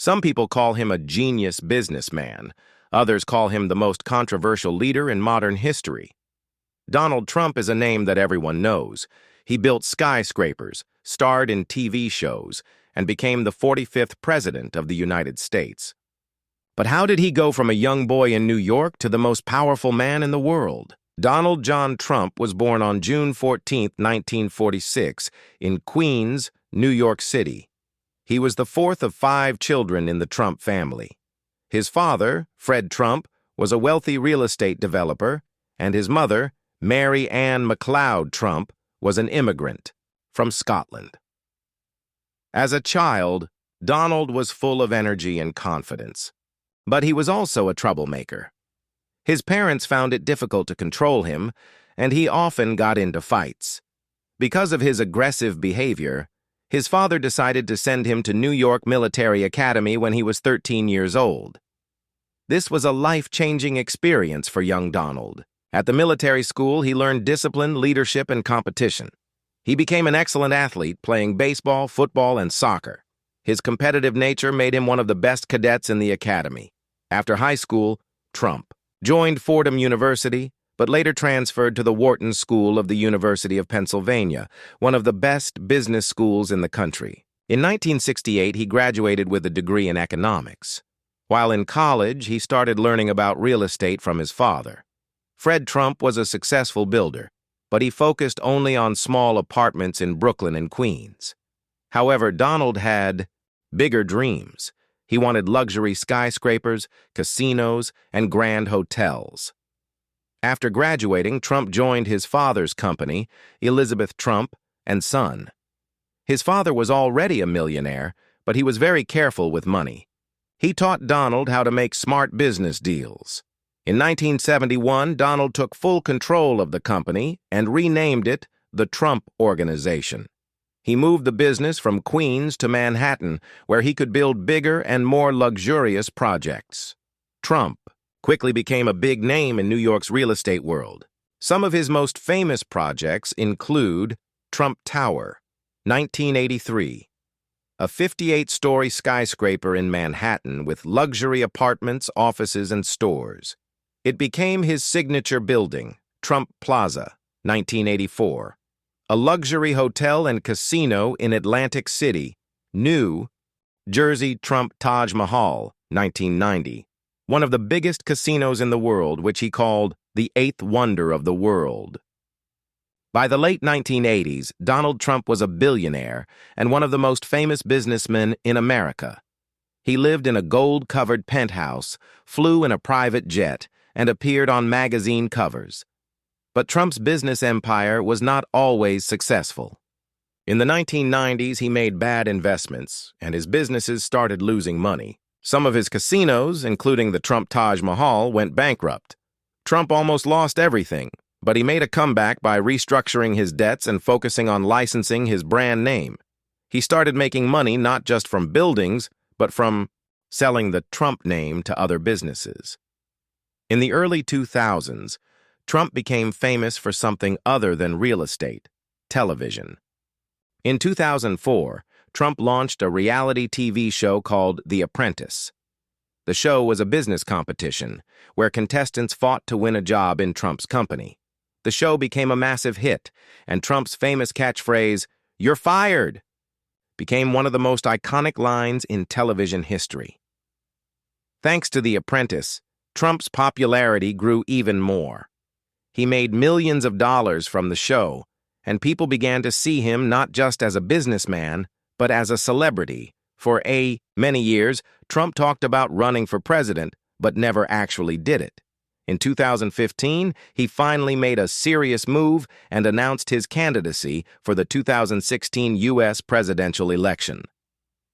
Some people call him a genius businessman. Others call him the most controversial leader in modern history. Donald Trump is a name that everyone knows. He built skyscrapers, starred in TV shows, and became the 45th president of the United States. But how did he go from a young boy in New York to the most powerful man in the world? Donald John Trump was born on June 14, 1946, in Queens, New York City. He was the fourth of 5 children in the Trump family. His father, Fred Trump, was a wealthy real estate developer, and his mother, Mary Ann MacLeod Trump, was an immigrant from Scotland. As a child, Donald was full of energy and confidence. But he was also a troublemaker. His parents found it difficult to control him, and he often got into fights. Because of his aggressive behavior, his father decided to send him to New York Military Academy when he was 13 years old. This was a life-changing experience for young Donald. At the military school, he learned discipline, leadership, and competition. He became an excellent athlete, playing baseball, football, and soccer. His competitive nature made him one of the best cadets in the academy. After high school, Trump joined Fordham University, but later transferred to the Wharton School of the University of Pennsylvania, one of the best business schools in the country. In 1968, he graduated with a degree in economics. While in college, he started learning about real estate from his father. Fred Trump was a successful builder, but he focused only on small apartments in Brooklyn and Queens. However, Donald had bigger dreams. He wanted luxury skyscrapers, casinos, and grand hotels. After graduating, Trump joined his father's company, Elizabeth Trump and Son. His father was already a millionaire, but he was very careful with money. He taught Donald how to make smart business deals. In 1971, Donald took full control of the company and renamed it the Trump Organization. He moved the business from Queens to Manhattan, where he could build bigger and more luxurious projects. Trump quickly became a big name in New York's real estate world. Some of his most famous projects include Trump Tower, 1983, a 58-story skyscraper in Manhattan with luxury apartments, offices, and stores. It became his signature building, Trump Plaza, 1984. A luxury hotel and casino in Atlantic City, New Jersey. Trump Taj Mahal, 1990. One of the biggest casinos in the world, which he called the 8th wonder of the world. By the late 1980s, Donald Trump was a billionaire and one of the most famous businessmen in America. He lived in a gold-covered penthouse, flew in a private jet, and appeared on magazine covers. But Trump's business empire was not always successful. In the 1990s, he made bad investments, and his businesses started losing money. Some of his casinos, including the Trump Taj Mahal, went bankrupt. Trump almost lost everything, but he made a comeback by restructuring his debts and focusing on licensing his brand name. He started making money not just from buildings, but from selling the Trump name to other businesses. In the early 2000s, Trump became famous for something other than real estate, television. In 2004, Trump launched a reality TV show called The Apprentice. The show was a business competition where contestants fought to win a job in Trump's company. The show became a massive hit, and Trump's famous catchphrase, "You're fired," became one of the most iconic lines in television history. Thanks to The Apprentice, Trump's popularity grew even more. He made millions of dollars from the show, and people began to see him not just as a businessman, but as a celebrity. For many years, Trump talked about running for president, but never actually did it. In 2015, he finally made a serious move and announced his candidacy for the 2016 U.S. presidential election.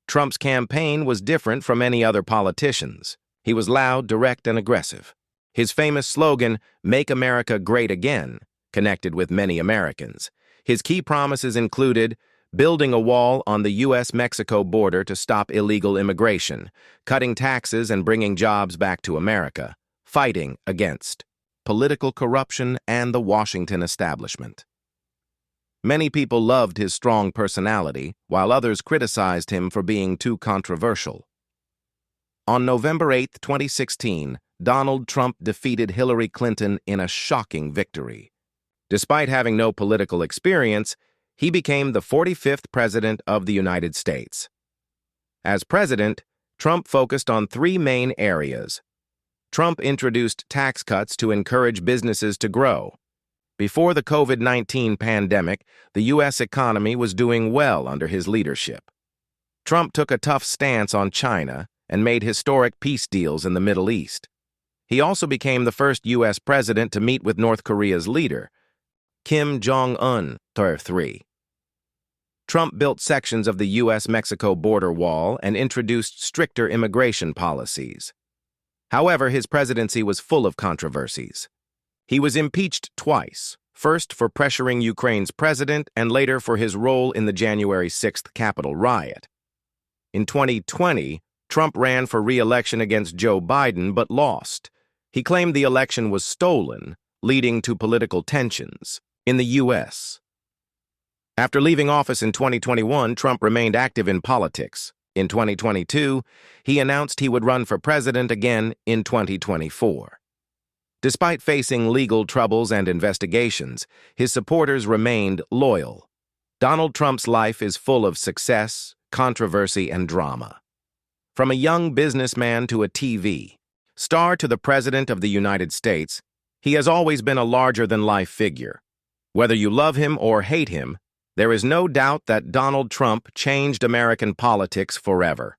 Trump's campaign was different from any other politicians. He was loud, direct, and aggressive. His famous slogan, "Make America Great Again," connected with many Americans. His key promises included building a wall on the U.S.-Mexico border to stop illegal immigration, cutting taxes and bringing jobs back to America, fighting against political corruption and the Washington establishment. Many people loved his strong personality, while others criticized him for being too controversial. On November 8, 2016, Donald Trump defeated Hillary Clinton in a shocking victory. Despite having no political experience, he became the 45th President of the United States. As president, Trump focused on three main areas. Trump introduced tax cuts to encourage businesses to grow. Before the COVID-19 pandemic, the U.S. economy was doing well under his leadership. Trump took a tough stance on China and made historic peace deals in the Middle East. He also became the first U.S. president to meet with North Korea's leader, Kim Jong-un, III. Trump built sections of the U.S.-Mexico border wall and introduced stricter immigration policies. However, his presidency was full of controversies. He was impeached twice, first for pressuring Ukraine's president and later for his role in the January 6th Capitol riot. In 2020, Trump ran for re-election against Joe Biden but lost. He claimed the election was stolen, leading to political tensions in the U.S. After leaving office in 2021, Trump remained active in politics. In 2022, he announced he would run for president again in 2024. Despite facing legal troubles and investigations, his supporters remained loyal. Donald Trump's life is full of success, controversy, and drama. From a young businessman to a TV star to the President of the United States, he has always been a larger-than-life figure. Whether you love him or hate him, there is no doubt that Donald Trump changed American politics forever.